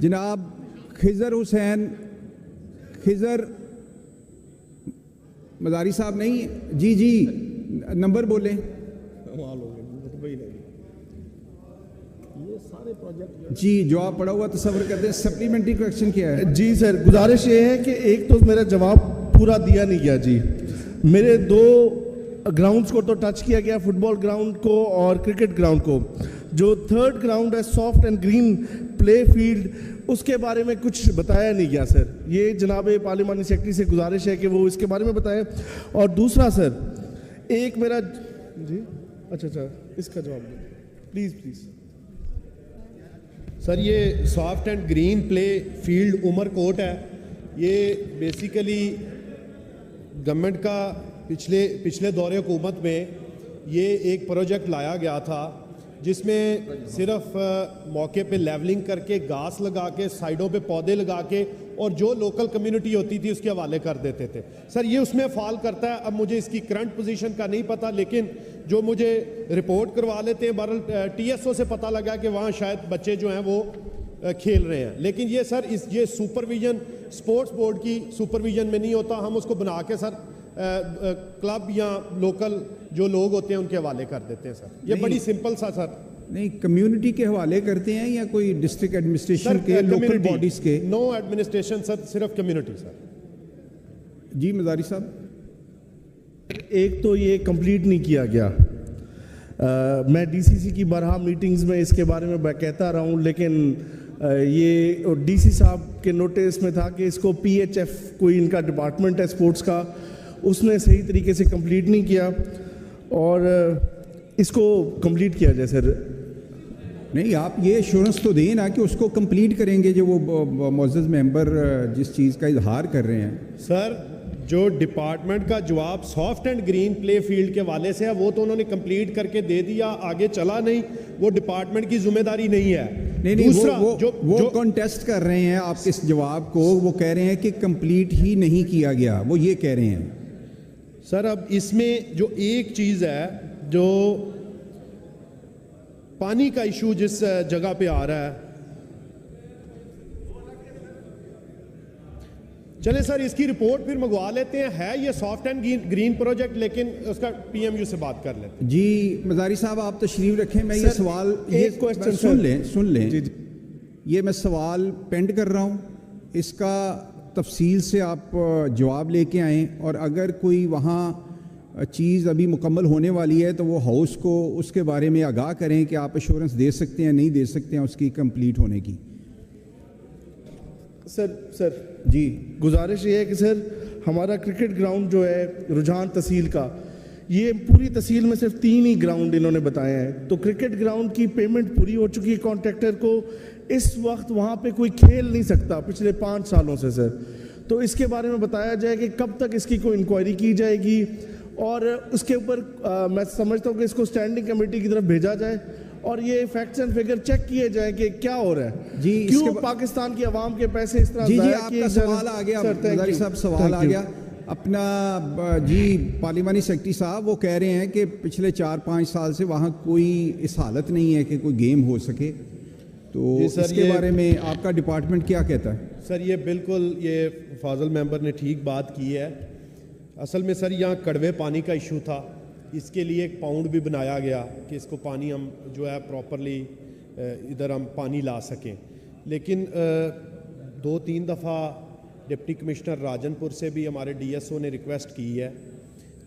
جناب خضر حسین خضر مزاری صاحب نہیں جی جی نمبر بولیں. جی جواب پڑا ہوا تصور کرتے ہیں. سپلیمنٹری کویشچن کیا ہے؟ جی سر گزارش یہ ہے کہ ایک تو میرا جواب پورا دیا نہیں گیا جی. میرے دو گراؤنڈز کو تو ٹچ کیا گیا, فٹ بال گراؤنڈ کو اور کرکٹ گراؤنڈ کو. جو تھرڈ گراؤنڈ ہے soft and green play field, اس کے بارے میں کچھ بتایا نہیں گیا سر. یہ جناب پارلیمانی سیکرٹری سے گزارش ہے کہ وہ اس کے بارے میں بتائیں. اور دوسرا سر ایک میرا جی اچھا اس کا جواب دیں پلیز پلیز. سر یہ soft and green play field Umarkot ہے. یہ بیسیکلی گورنمنٹ کا پچھلے دور حکومت میں یہ ایک پروجیکٹ لایا گیا تھا جس میں صرف موقع پہ لیولنگ کر کے گھاس لگا کے سائڈوں پہ پودے لگا کے اور جو لوکل کمیونٹی ہوتی تھی اس کے حوالے کر دیتے تھے. سر یہ اس میں فال کرتا ہے. اب مجھے اس کی کرنٹ پوزیشن کا نہیں پتہ, لیکن جو مجھے رپورٹ کروا لیتے ہیں بہرحال ٹی ایس او سے پتہ لگا کہ وہاں شاید بچے جو ہیں وہ کھیل رہے ہیں. لیکن یہ سر یہ سپرویژن اسپورٹس بورڈ کی سپرویژن میں نہیں ہوتا. ہم اس کو بنا کے سر کلب یا لوکل جو لوگ ہوتے ہیں ان کے حوالے کر دیتے ہیں. سر یہ بڑی سمپل سا سر نہیں کمیونٹی کے حوالے کرتے ہیں یا کوئی ڈسٹرکٹ ایڈمنسٹریشن کے لوکل باڈیز کے؟ نو ایڈمنسٹریشن سر, صرف کمیونٹی سر. جی مزاری صاحب. ایک تو یہ کمپلیٹ نہیں کیا گیا. میں ڈی سی سی کی بارہا میٹنگز میں اس کے بارے میں کہتا رہا ہوں, لیکن یہ ڈی سی صاحب کے نوٹس میں تھا کہ اس کو پی ایچ ایف کوئی ان کا ڈپارٹمنٹ ہے اسپورٹس کا, اس نے صحیح طریقے سے کمپلیٹ نہیں کیا اور اس کو کمپلیٹ کیا جائے سر. نہیں آپ یہ ایشورنس تو دیں نا کہ اس کو کمپلیٹ کریں گے جو وہ معزز ممبر جس چیز کا اظہار کر رہے ہیں. سر جو ڈپارٹمنٹ کا جواب soft and green play field کے حوالے سے ہے وہ تو انہوں نے کمپلیٹ کر کے دے دیا, آگے چلا نہیں, وہ ڈپارٹمنٹ کی ذمہ داری نہیں ہے. نہیں وہ کانٹیسٹ کر رہے ہیں آپ اس جواب کو, وہ کہہ رہے ہیں کہ کمپلیٹ ہی نہیں کیا گیا, وہ یہ کہہ رہے ہیں. سر اب اس میں جو ایک چیز ہے, جو پانی کا ایشو جس جگہ پہ آ رہا ہے, چلے سر اس کی رپورٹ پھر منگوا لیتے ہیں. ہے یہ سافٹ اینڈ گرین پروجیکٹ, لیکن اس کا پی ایم یو سے بات کر لیتے ہیں. جی مزاری صاحب آپ تشریف رکھیں. میں یہ سوال سن لیں یہ میں سوال پینڈ کر رہا ہوں, اس کا تفصیل سے آپ جواب لے کے آئیں, اور اگر کوئی وہاں چیز ابھی مکمل ہونے والی ہے تو وہ ہاؤس کو اس کے بارے میں آگاہ کریں کہ آپ ایشورنس دے سکتے ہیں نہیں دے سکتے ہیں اس کی کمپلیٹ ہونے کی. سر جی گزارش یہ ہے کہ سر ہمارا کرکٹ گراؤنڈ جو ہے رجحان تحصیل کا, یہ پوری تحصیل میں صرف 3 ہی گراؤنڈ انہوں نے بتائے ہیں. تو کرکٹ گراؤنڈ کی پیمنٹ پوری ہو چکی ہے کانٹریکٹر کو, اس وقت وہاں پہ کوئی کھیل نہیں سکتا پچھلے 5 سالوں سے سر. تو اس کے بارے میں بتایا جائے کہ کب تک اس کی کوئی انکوائری کی جائے گی, اور اس کے اوپر میں سمجھتا ہوں کہ اس کو اسٹینڈنگ کمیٹی کی طرف بھیجا جائے اور یہ فیکٹس اینڈ فگر چیک کیے جائیں کہ کیا ہو رہا ہے. جی کیوں پاکستان کی عوام کے پیسے اس طرح ضائع کیے. جی آپ کا سوال آ گیا مزاری صاحب, سوال آ گیا اپنا. جی پارلیمانی سیکرٹری صاحب وہ کہہ رہے ہیں کہ پچھلے 4-5 سال سے وہاں کوئی اس حالت نہیں ہے کہ کوئی گیم ہو سکے, تو اس کے بارے میں آپ کا ڈپارٹمنٹ کیا کہتا ہے؟ سر یہ بالکل یہ فاضل ممبر نے ٹھیک بات کی ہے. اصل میں سر یہاں کڑوے پانی کا ایشو تھا, اس کے لیے ایک پاؤنڈ بھی بنایا گیا کہ اس کو پانی ہم جو ہے پراپرلی ادھر ہم پانی لا سکیں. لیکن 2-3 دفعہ ڈپٹی کمشنر راجن پور سے بھی ہمارے ڈی ایس او نے ریکویسٹ کی ہے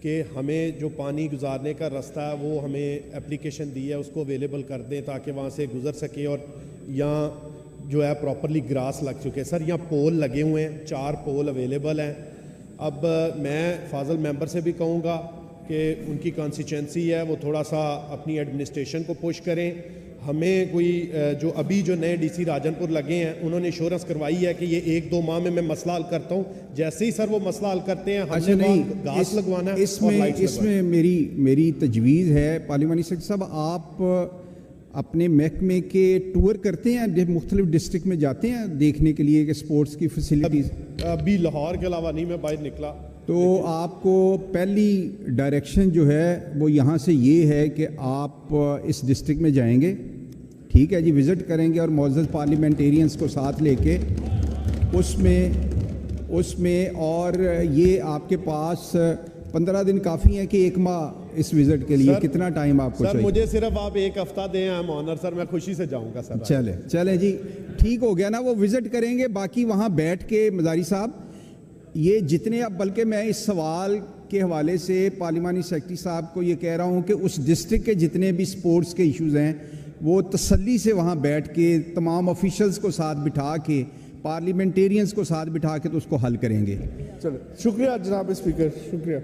کہ ہمیں جو پانی گزارنے کا راستہ ہے وہ ہمیں اپلیکیشن دی ہے اس کو اویلیبل کر دیں تاکہ وہاں سے گزر سکے, اور یہاں جو ہے پراپرلی گراس لگ چکے. سر یہاں پول لگے ہوئے ہیں, 4 پول اویلیبل ہیں. اب میں فاضل ممبر سے بھی کہوں گا کہ ان کی کانسٹیچوئنسی ہے وہ تھوڑا سا اپنی ایڈمنسٹریشن کو پش کریں. ہمیں کوئی جو ابھی جو نئے ڈی سی راجن پور لگے ہیں انہوں نے ایشورنس کروائی ہے کہ یہ 1-2 ماہ میں مسئلہ حل کرتا ہوں. جیسے ہی سر وہ مسئلہ حل کرتے ہیں ہم نے گھاس لگوانا ہے اور لائٹس. اس میں میری تجویز ہے پارلیمانی سیکرٹری صاحب, آپ اپنے محکمے کے ٹور کرتے ہیں, مختلف ڈسٹرکٹ میں جاتے ہیں دیکھنے کے لیے کہ اسپورٹس کی فیسلٹیز؟ ابھی لاہور کے علاوہ نہیں میں باہر نکلا. تو آپ کو پہلی ڈائریکشن جو ہے وہ یہاں سے یہ ہے کہ آپ اس ڈسٹرکٹ میں جائیں گے, ٹھیک ہے جی, وزٹ کریں گے اور معزز پارلیمنٹیرینز کو ساتھ لے کے اس میں اور یہ آپ کے پاس 15 دن کافی ہیں کہ 1 ماہ اس وزٹ کے لیے, کتنا ٹائم آپ کو سر چاہیے؟ مجھے صرف آپ 1 ہفتہ دیں, I'm honored سر, میں خوشی سے جاؤں گا سر. چلیں جی, ٹھیک ہو گیا نا, وہ وزٹ کریں گے. باقی وہاں بیٹھ کے مزاری صاحب یہ جتنے, اب بلکہ میں اس سوال کے حوالے سے پارلیمانی سیکرٹری صاحب کو یہ کہہ رہا ہوں کہ اس ڈسٹرکٹ کے جتنے بھی سپورٹس کے ایشوز ہیں وہ تسلی سے وہاں بیٹھ کے تمام آفیشلز کو ساتھ بٹھا کے, پارلیمنٹیرینز کو ساتھ بٹھا کے تو اس کو حل کریں گے. چلو, شکریہ جناب اسپیکر, شکریہ.